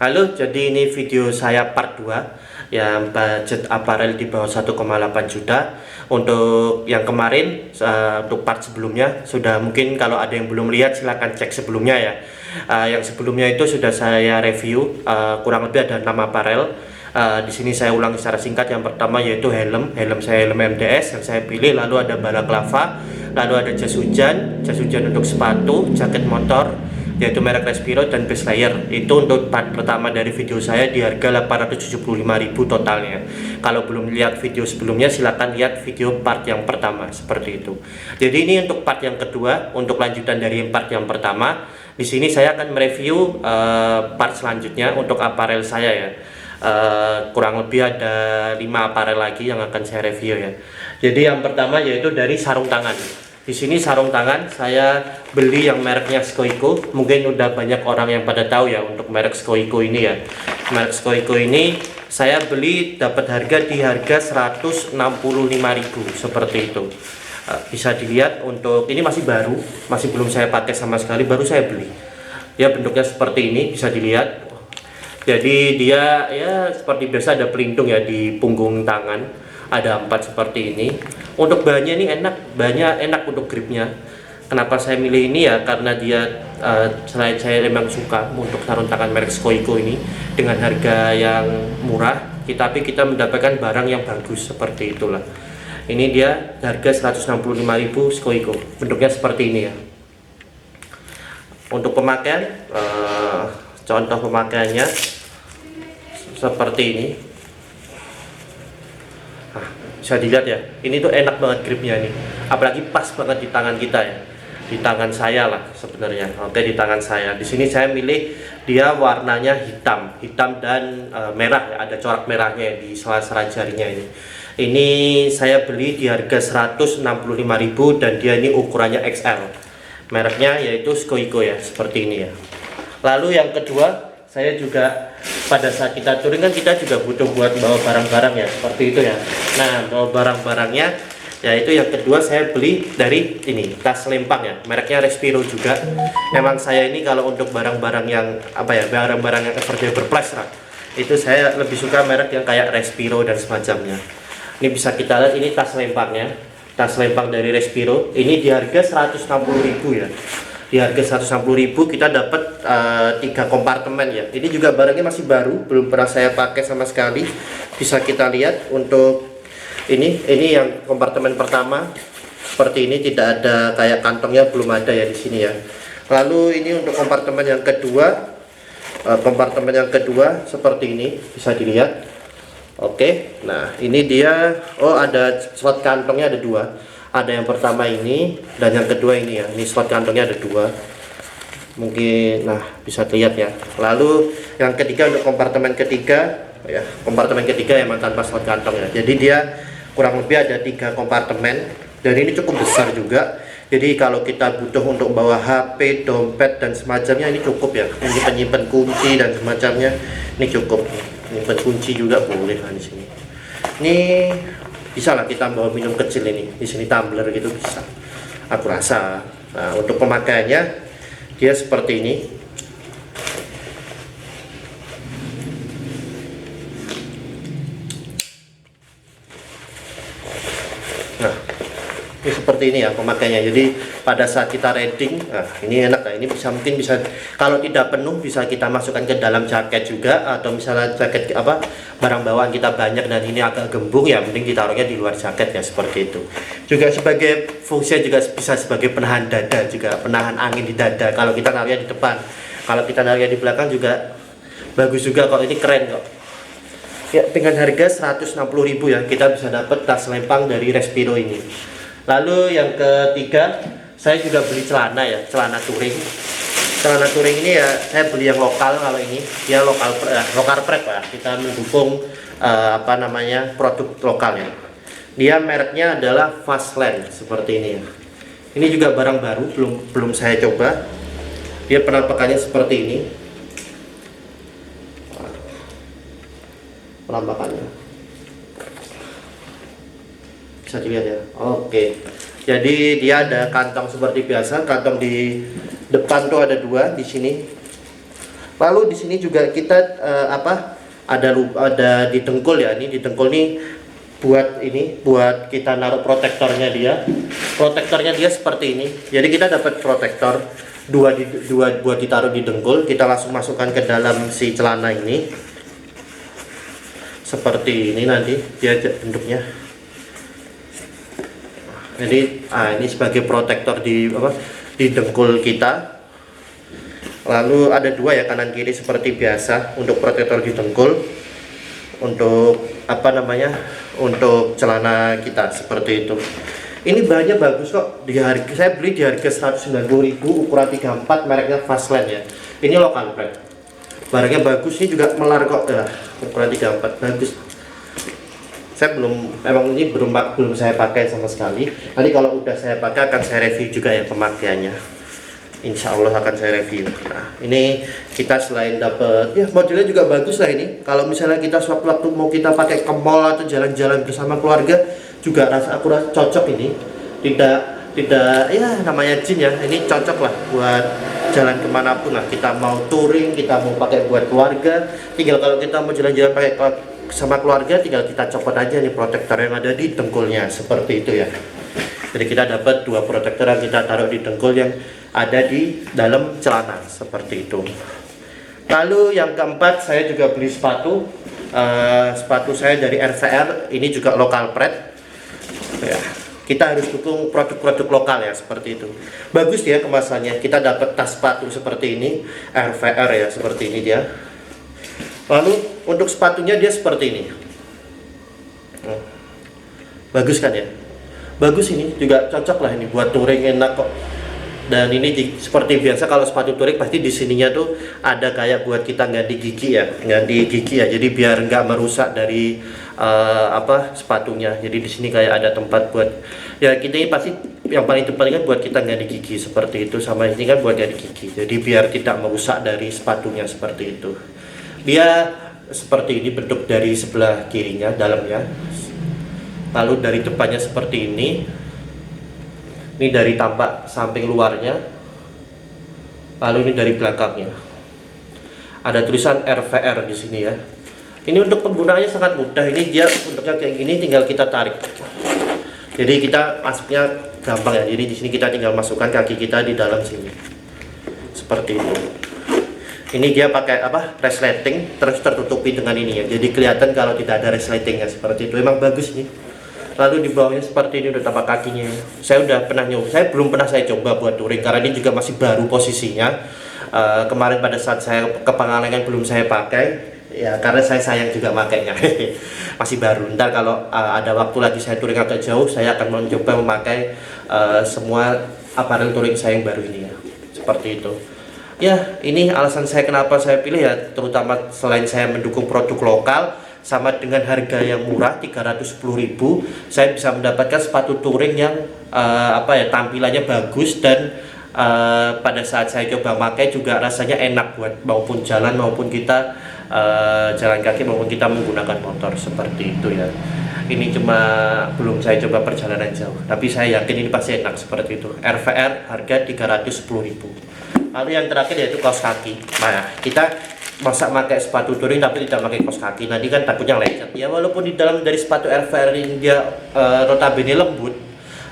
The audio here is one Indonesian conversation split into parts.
Halo, jadi ini video saya part 2 yang budget aparel di bawah 1,8 juta. Untuk yang kemarin, untuk part sebelumnya sudah, mungkin kalau ada yang belum lihat silahkan cek sebelumnya ya. Yang sebelumnya itu sudah saya review, kurang lebih ada 6 aparel. Di sini saya ulang secara singkat. Yang pertama yaitu helm saya helm MDS yang saya pilih, lalu ada balaklava, lalu ada jas hujan untuk sepatu, jaket motor yaitu merek Respiro, dan base layer. Itu untuk part pertama dari video saya di harga 875.000 totalnya. Kalau belum lihat video sebelumnya silahkan lihat video part yang pertama, seperti itu. Jadi ini untuk part yang kedua, untuk lanjutan dari part yang pertama. Di sini saya akan mereview part selanjutnya untuk aparel saya ya. Kurang lebih ada 5 aparel lagi yang akan saya review ya. Jadi yang pertama yaitu dari sarung tangan. Di sini sarung tangan saya beli yang mereknya Skoiko. Mungkin udah banyak orang yang pada tahu ya untuk merek Skoiko ini ya. Merek Skoiko ini saya beli dapat harga di harga 165.000 seperti itu. Bisa dilihat, untuk ini masih baru, masih belum saya pakai sama sekali, baru saya beli. Ya bentuknya seperti ini, bisa dilihat. Jadi dia ya seperti biasa ada pelindung ya di punggung tangan, ada 4 seperti ini. Untuk bahannya ini enak untuk gripnya. Kenapa saya milih ini ya, karena dia selain saya memang suka untuk sarung tangan merek Skoiko ini dengan harga yang murah, tapi kita mendapatkan barang yang bagus, seperti itulah. Ini dia harga 165.000 Skoiko, bentuknya seperti ini ya. Untuk pemakaian, contoh pemakaiannya seperti ini. Bisa dilihat ya, ini tuh enak banget gripnya nih, apalagi pas banget di tangan kita ya, di tangan saya lah sebenarnya. Oke, di tangan saya. Di sini saya milih dia warnanya hitam dan merah ya, ada corak merahnya di sela-sela jarinya ini. Ini saya beli di harga 165.000 dan dia ini ukurannya XL. Mereknya yaitu Skoiko ya, seperti ini ya. Lalu yang kedua, saya juga pada saat kita touring kan kita juga butuh buat bawa barang-barang ya, seperti itu ya. Nah, bawa barang-barangnya yaitu yang kedua saya beli dari ini, tas lempang ya, mereknya Respiro juga. Memang saya ini kalau untuk barang-barang yang apa ya, barang-barang yang everyday plus lah, itu saya lebih suka merek yang kayak Respiro dan semacamnya. Ini bisa kita lihat, ini tas lempangnya, tas lempang dari Respiro. Ini di harga 160.000 ya. Di harga 160.000 kita dapat 3 kompartemen ya. Ini juga barangnya masih baru, belum pernah saya pakai sama sekali. Bisa kita lihat untuk ini yang kompartemen pertama seperti ini, tidak ada kayak kantongnya, belum ada ya di sini ya. Lalu ini untuk kompartemen yang kedua, seperti ini, bisa dilihat. Oke, nah ini dia. Oh, ada slot kantongnya, ada 2. Ada yang pertama ini dan yang kedua ini ya. Ini slot kantongnya ada 2. Mungkin nah bisa lihat ya. Lalu yang ketiga untuk kompartemen ketiga ya. Kompartemen ketiga emang tanpa slot kantong ya. Jadi dia kurang lebih ada 3 kompartemen dan ini cukup besar juga. Jadi kalau kita butuh untuk bawa HP, dompet dan semacamnya ini cukup ya. Ini penyimpan kunci dan semacamnya ini cukup. Penyimpan kunci juga boleh lah di sini. Ini bisa lah kita bawa minum kecil ini, di sini tumbler gitu bisa, aku rasa. Nah, untuk pemakaiannya dia seperti ini. Nah, ini seperti ini ya pemakaiannya. Jadi pada saat kita riding, nah ini enak lah. Ini mungkin bisa kalau tidak penuh bisa kita masukkan ke dalam jaket juga, atau misalnya jaket apa barang bawaan kita banyak dan ini agak gembung ya, mending ditaruhnya di luar jaket ya, seperti itu. Juga sebagai fungsinya juga bisa sebagai penahan dada, juga penahan angin di dada kalau kita naruhnya di depan. Kalau kita naruhnya di belakang juga bagus juga kok, ini keren kok. Ya, dengan harga 160.000 ya kita bisa dapat tas lempang dari Respiro ini. Lalu yang ketiga, saya juga beli celana ya, celana touring. Celana touring ini ya saya beli yang lokal. Kalau ini dia lokal prep ya, kita mendukung apa namanya, produk lokal ya. Dia mereknya adalah Fastland, seperti ini ya. Ini juga barang baru, belum saya coba. Dia penampakannya seperti ini. Penampakannya bisa dilihat ya. Oke, jadi dia ada kantong seperti biasa. Kantong di depan tuh ada 2 di sini. Lalu di sini juga kita ada di dengkul ya. Ini di dengkul nih buat kita naruh protektornya dia. Protektornya dia seperti ini. Jadi kita dapat protektor dua buat ditaruh di dengkul. Kita langsung masukkan ke dalam si celana ini. Seperti ini nanti dia bentuknya. Jadi ini sebagai protektor di dengkul kita. Lalu ada dua ya, kanan kiri seperti biasa untuk protektor di dengkul. Untuk untuk celana kita seperti itu. Ini bahannya bagus kok. Saya beli di harga 190.000, ukuran 34, mereknya Fastland ya. Ini lokal brand. Barangnya bagus, ini juga melar kok. Ukuran 34 bagus. Saya belum saya pakai sama sekali. Nanti kalau udah saya pakai akan saya review juga ya pemakaiannya. Insya Allah akan saya review. Nah, ini kita selain dapat ya modelnya juga bagus lah ini. Kalau misalnya kita sewaktu-waktu mau kita pakai ke mall atau jalan-jalan bersama keluarga juga aku rasa cocok ini. Tidak ya namanya jin ya. Ini cocok lah buat jalan kemanapun lah. Kita mau touring, kita mau pakai buat keluarga. Tinggal kalau kita mau jalan-jalan pakai sama keluarga, tinggal kita copot aja nih protektor yang ada di dengkulnya seperti itu ya. Jadi kita dapat dua protektor yang kita taruh di dengkul yang ada di dalam celana seperti itu. Lalu yang keempat, saya juga beli sepatu. Sepatu saya dari RVR, ini juga lokal brand. Ya, kita harus dukung produk-produk lokal ya seperti itu. Bagus ya kemasannya. Kita dapat tas sepatu seperti ini, RVR ya seperti ini dia. Lalu untuk sepatunya dia seperti ini. Bagus kan ya? Bagus, ini juga cocok lah ini buat touring, enak kok. Dan ini seperti biasa kalau sepatu touring pasti di sininya tuh ada kayak buat kita ganti gigi ya. Jadi biar nggak merusak dari sepatunya. Jadi di sini kayak ada tempat buat ya, kita ini pasti yang paling depan kan buat kita ganti gigi seperti itu, sama ini kan buat ganti gigi. Jadi biar tidak merusak dari sepatunya seperti itu. Dia seperti ini bentuk dari sebelah kirinya, dalamnya. Lalu dari depannya seperti ini dari tampak samping luarnya. Lalu ini dari belakangnya. Ada tulisan RVR di sini ya. Ini untuk penggunaannya sangat mudah. Ini dia bentuknya kayak gini, tinggal kita tarik. Jadi kita masuknya gampang ya. Jadi di sini kita tinggal masukkan kaki kita di dalam sini. Seperti itu. Ini dia pakai resleting, terus tertutupi dengan ini ya. Jadi kelihatan kalau tidak ada resletingnya seperti itu. Emang bagus nih. Lalu di bawahnya seperti ini udah tapak kakinya. Saya udah pernah nyoba. Saya belum pernah saya coba buat touring karena ini juga masih baru posisinya. Kemarin pada saat saya ke Pangalengan belum saya pakai. Ya karena saya sayang juga makainya. Masih baru. Ntar kalau ada waktu lagi saya touring agak jauh, saya akan mencoba memakai semua aparel touring saya yang baru ini ya. Seperti itu. Ya, ini alasan saya kenapa saya pilih ya, terutama selain saya mendukung produk lokal, sama dengan harga yang murah 310.000, saya bisa mendapatkan sepatu touring yang tampilannya bagus dan pada saat saya coba pakai juga rasanya enak buat maupun jalan maupun kita jalan kaki maupun kita menggunakan motor seperti itu ya. Ini cuma belum saya coba perjalanan jauh, tapi saya yakin ini pasti enak seperti itu. RVR harga 310.000. Lalu yang terakhir yaitu kaos kaki. Nah, kita masa pakai sepatu touring tapi tidak pakai kaos kaki, nanti kan takutnya lecet ya. Walaupun di dalam dari sepatu RVR ini dia notabene lembut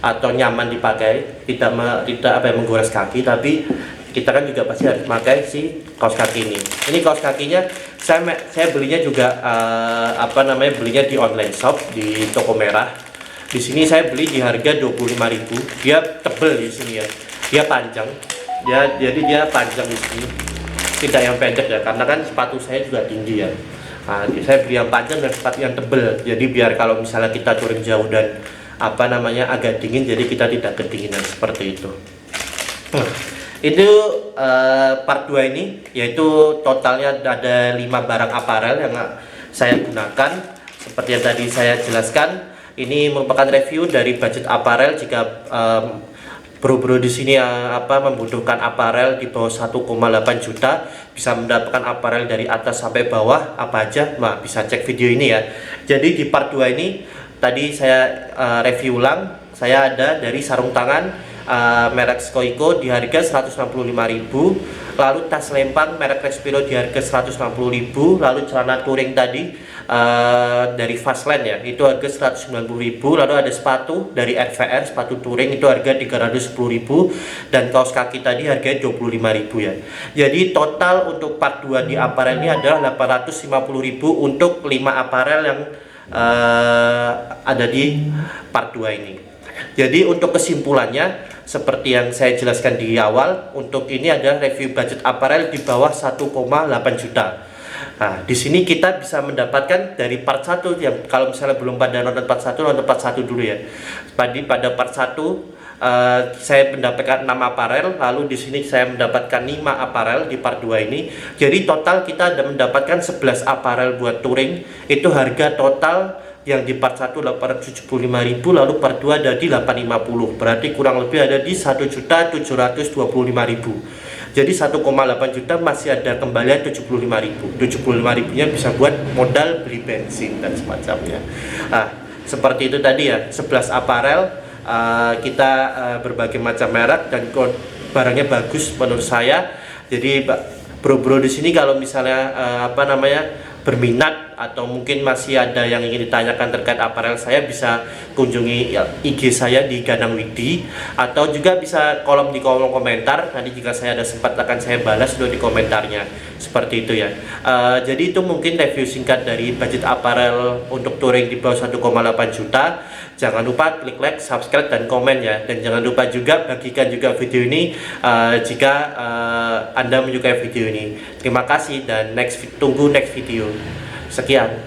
atau nyaman dipakai, tidak menggores kaki, tapi kita kan juga pasti harus pakai si kaos kaki ini. Ini kaos kakinya saya belinya juga belinya di online shop di toko merah. Di sini saya beli di harga 25.000. Dia tebel di sini ya. Dia panjang. Jadi dia panjang di sini. Tidak yang pendek ya, karena kan sepatu saya juga tinggi ya. Nah, saya beli yang panjang dan sepatu yang tebel. Jadi biar kalau misalnya kita touring jauh dan agak dingin, jadi kita tidak kedinginan seperti itu. Itu part 2 ini, yaitu totalnya ada 5 barang aparel yang saya gunakan. Seperti yang tadi saya jelaskan, ini merupakan review dari budget aparel. Jika bro-bro di sini membutuhkan aparel di bawah 1,8 juta, bisa mendapatkan aparel dari atas sampai bawah apa aja, bisa cek video ini ya. Jadi di part 2 ini tadi saya review ulang, saya ada dari sarung tangan merek Skoiko di harga 165.000. Lalu tas lempang merek Respiro di harga 160.000. Lalu celana touring tadi dari Fastland ya, itu harga 190.000. Lalu ada sepatu dari RVR, sepatu touring itu harga 310.000, dan kaos kaki tadi harganya 25.000 ya. Jadi total untuk part 2 di aparel ini adalah 850.000 untuk 5 aparel yang ada di part 2 ini. Jadi untuk kesimpulannya, seperti yang saya jelaskan di awal, untuk ini adalah review budget aparel di bawah 1,8 juta. Nah, di sini kita bisa mendapatkan dari part 1 yang kalau misalnya belum pada nonton part 1, nonton part 1 dulu ya. Pada part 1 saya mendapatkan 6 aparel, lalu di sini saya mendapatkan 5 aparel di part 2 ini. Jadi total kita ada mendapatkan 11 aparel buat touring. Itu harga total yang di part 1 875.000, lalu part 2 ada di 850. Berarti kurang lebih ada di 1.725.000. Jadi 1,8 juta masih ada kembalian 75.000. 75.000 nya bisa buat modal beli bensin dan semacamnya. Nah, seperti itu tadi ya, 11 aparel, kita berbagai macam merek dan barangnya bagus menurut saya. Jadi bro-bro di sini kalau misalnya berminat atau mungkin masih ada yang ingin ditanyakan terkait aparel saya, bisa kunjungi IG saya di Ganang Widi, atau juga bisa di kolom komentar. Nanti jika saya ada sempat akan saya balas dulu di komentarnya. Seperti itu ya. Jadi itu mungkin review singkat dari budget aparel untuk touring di bawah 1,8 juta. Jangan lupa klik like, subscribe, dan komen ya. Dan jangan lupa juga bagikan juga video ini jika Anda menyukai video ini. Terima kasih dan tunggu next video. Sekian.